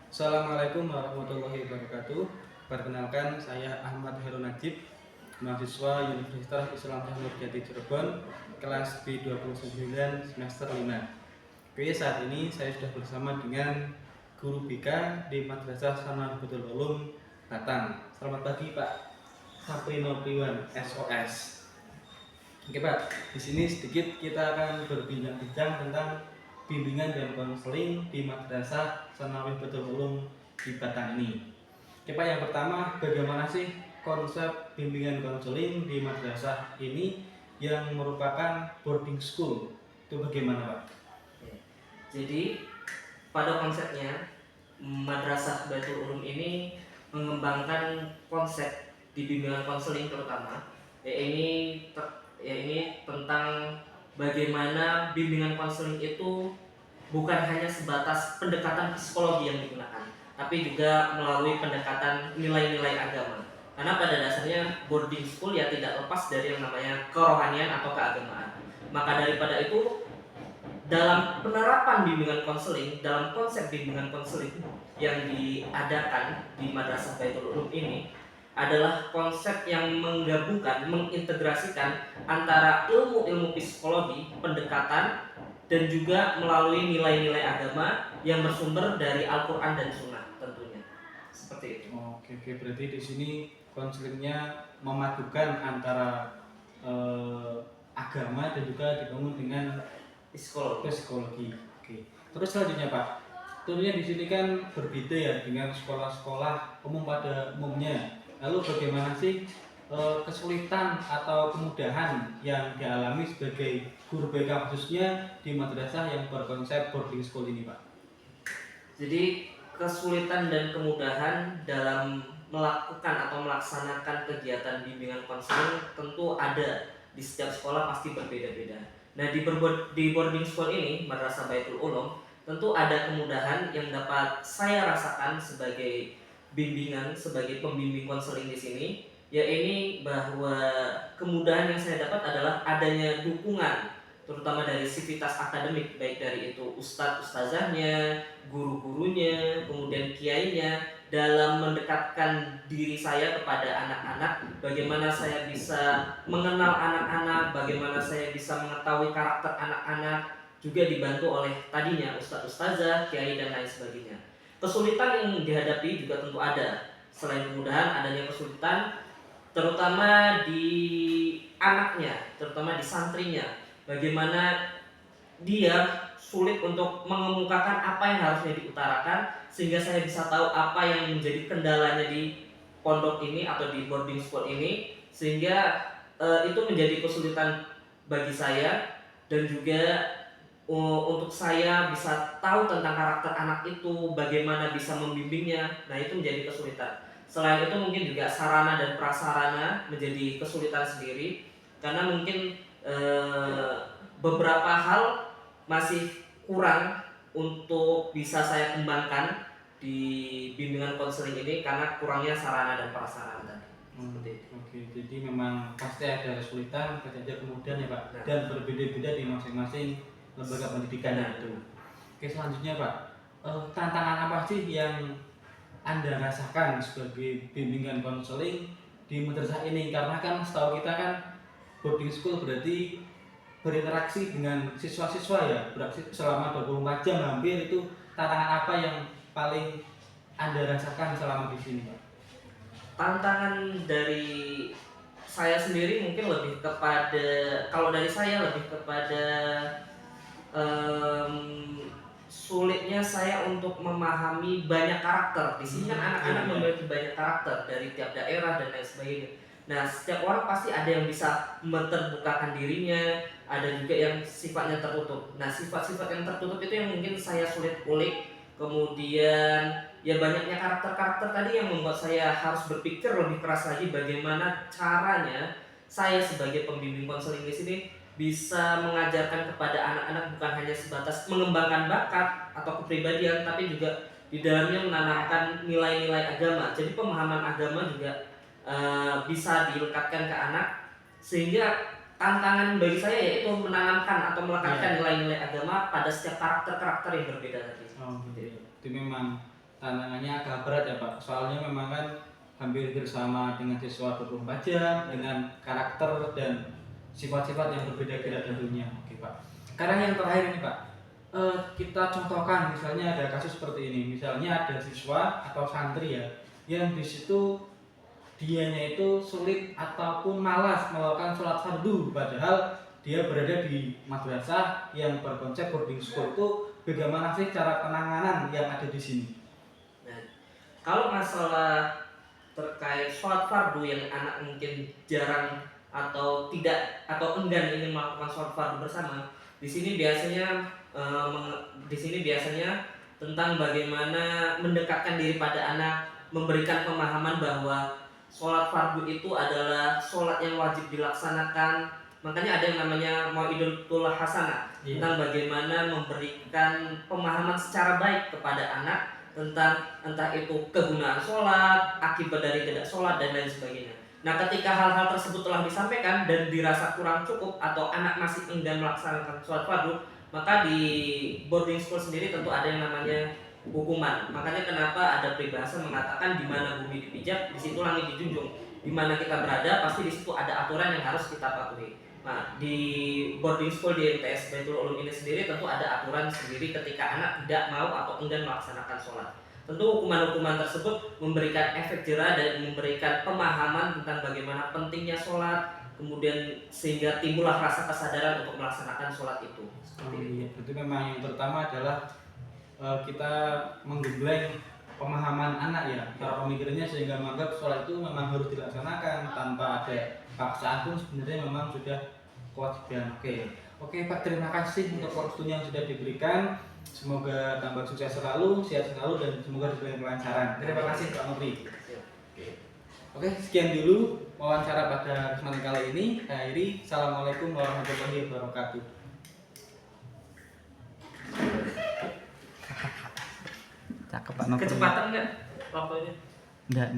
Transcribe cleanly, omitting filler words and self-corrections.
Assalamualaikum warahmatullahi wabarakatuh. Perkenalkan, saya Ahmad Heru Najib, mahasiswa Universitas Islam Jati Cirebon, kelas B29 semester 5. Oke, saat ini saya sudah bersama dengan guru BK di Madrasah Sanawiyah Ulum, Batang. Selamat pagi Pak Saprino Priwan, SOS. Oke Pak, di sini sedikit kita akan berbincang-bincang tentang bimbingan dan konseling di Madrasah Sanawiyah Ulum di Batang ini. Oke Pak, yang pertama, bagaimana sih konsep bimbingan konseling di madrasah ini yang merupakan boarding school? Itu bagaimana Pak? Jadi pada konsepnya Madrasah Baitul Ulum ini mengembangkan konsep di bimbingan konseling terutama ini tentang bagaimana bimbingan konseling itu bukan hanya sebatas pendekatan psikologi yang digunakan, tapi juga melalui pendekatan nilai-nilai agama. Karena pada dasarnya boarding school ya tidak lepas dari yang namanya kerohanian atau keagamaan. Maka daripada itu, dalam penerapan bimbingan konseling, dalam konsep bimbingan konseling yang diadakan di Madrasah Baitul Ulum ini adalah konsep yang menggabungkan, mengintegrasikan antara ilmu-ilmu psikologi, pendekatan, dan juga melalui nilai-nilai agama yang bersumber dari Al-Quran dan Sunnah tentunya. Seperti itu. Oke, berarti di sini konselingnya memadukan antara agama dan juga dibangun dengan psikologi. Oke. Terus selanjutnya Pak, tentunya di sini kan berbeda ya dengan sekolah-sekolah umum pada umumnya. Lalu bagaimana sih kesulitan atau kemudahan yang dialami sebagai guru BK khususnya di madrasah yang berkonsep boarding school ini Pak? Jadi kesulitan dan kemudahan dalam melakukan atau melaksanakan kegiatan bimbingan konseling tentu ada di setiap sekolah, pasti berbeda-beda. Nah, di boarding school ini, Madrasah Baitul Ulum, tentu ada kemudahan yang dapat saya rasakan sebagai sebagai pembimbing konseling di sini, yaitu bahwa kemudahan yang saya dapat adalah adanya dukungan, terutama dari sivitas akademik, baik dari itu ustazahnya, guru-gurunya, kemudian kiainya, dalam mendekatkan diri saya kepada anak-anak, bagaimana saya bisa mengenal anak-anak, bagaimana saya bisa mengetahui karakter anak-anak, juga dibantu oleh tadinya ustaz-ustazah, kiai, dan lain sebagainya. Kesulitan yang dihadapi juga tentu ada. Selain kemudahan, adanya kesulitan terutama di anaknya, terutama di santrinya. Bagaimana dia sulit untuk mengemukakan apa yang harusnya diutarakan, sehingga saya bisa tahu apa yang menjadi kendalanya di pondok ini atau di boarding school ini, sehingga itu menjadi kesulitan bagi saya, dan juga untuk saya bisa tahu tentang karakter anak itu, bagaimana bisa membimbingnya. Nah, itu menjadi kesulitan. Selain itu mungkin juga sarana dan prasarana menjadi kesulitan sendiri, karena mungkin beberapa hal masih kurang untuk bisa saya kembangkan di bimbingan konseling ini karena kurangnya sarana dan prasarana tadi. Oke, jadi memang pasti ada kesulitan, pasti ada kemudahan ya Pak, Nah, dan berbeda-beda di masing-masing lembaga pendidikan itu. Oke, selanjutnya Pak, tantangan apa sih yang Anda rasakan sebagai bimbingan konseling di madrasah ini? Karena kan setahu kita kan boarding school berarti berinteraksi dengan siswa-siswa ya, berarti selama 24 jam hampir. Itu tantangan apa yang paling Anda rasakan selama di sini Pak? Tantangan dari saya sendiri mungkin lebih kepada, kalau dari saya lebih kepada sulitnya saya untuk memahami banyak karakter. Di sini kan anak-anak memiliki banyak karakter dari tiap daerah dan lain sebagainya. Nah, setiap orang pasti ada yang bisa memperbukakan dirinya, ada juga yang sifatnya tertutup. Nah, sifat-sifat yang tertutup itu yang mungkin saya sulit kulik. Kemudian ya banyaknya karakter-karakter tadi yang membuat saya harus berpikir lebih keras lagi bagaimana caranya saya sebagai pembimbing konseling di sini bisa mengajarkan kepada anak-anak bukan hanya sebatas mengembangkan bakat atau kepribadian, tapi juga di dalamnya menanamkan nilai-nilai agama. Jadi pemahaman agama juga bisa dilekatkan ke anak, sehingga tantangan bagi saya yaitu menanamkan atau melekatkan nilai-nilai agama pada setiap karakter-karakter yang berbeda tadi. Oh, gitu. Itu memang tantangannya agak berat ya Pak. Soalnya memang kan hampir bersama dengan siswa 24 jam dengan karakter dan sifat-sifat yang berbeda-beda tentunya. Oke Pak. Sekarang yang terakhir ini Pak, kita contohkan misalnya ada kasus seperti ini. Misalnya ada siswa atau santri ya yang di situ dianya itu sulit ataupun malas melakukan sholat fardu, padahal dia berada di madrasah yang berkonsep boarding school. Itu bagaimana sih cara penanganan yang ada di sini? Nah, kalau masalah terkait sholat fardu yang anak mungkin jarang atau tidak atau enggan ingin melakukan sholat fardu bersama, di sini biasanya tentang bagaimana mendekatkan diri pada anak, memberikan pemahaman bahwa sholat fardu itu adalah sholat yang wajib dilaksanakan. Makanya ada yang namanya Mau'idatul Hasanah, tentang bagaimana memberikan pemahaman secara baik kepada anak tentang entah itu kegunaan sholat, akibat dari tidak sholat dan lain sebagainya. Nah, ketika hal-hal tersebut telah disampaikan dan dirasa kurang cukup atau anak masih enggan melaksanakan sholat fardu, maka di boarding school sendiri tentu ada yang namanya hukuman. Makanya kenapa ada peribahasa mengatakan di mana bumi dipijak, di situ langit dijunjung. Di mana kita berada, pasti di situ ada aturan yang harus kita patuhi. Nah, di boarding school di MTS Baitul Ulum ini sendiri tentu ada aturan sendiri ketika anak tidak mau atau enggan melaksanakan sholat. Tentu hukuman-hukuman tersebut memberikan efek jerah dan memberikan pemahaman tentang bagaimana pentingnya sholat, kemudian sehingga timbullah rasa kesadaran untuk melaksanakan sholat itu. Seperti itu. Iya, berarti memang yang pertama adalah kita menggembleng pemahaman anak ya, cara pemikirannya sehingga menganggap sholat itu memang harus dilaksanakan tanpa ada paksaan pun sebenarnya memang sudah kewajiban. Oke Pak, terima kasih untuk waktunya yang sudah diberikan. Semoga tambah sukses selalu, sehat selalu, dan semoga diberikan kelancaran. Terima kasih Pak Nopri. Oke, sekian dulu wawancara pada kesempatan kali ini. Saya akhiri. Assalamualaikum warahmatullahi wabarakatuh. Cakep Pak Nopri. Kecepatan nggak waktunya? Enggak.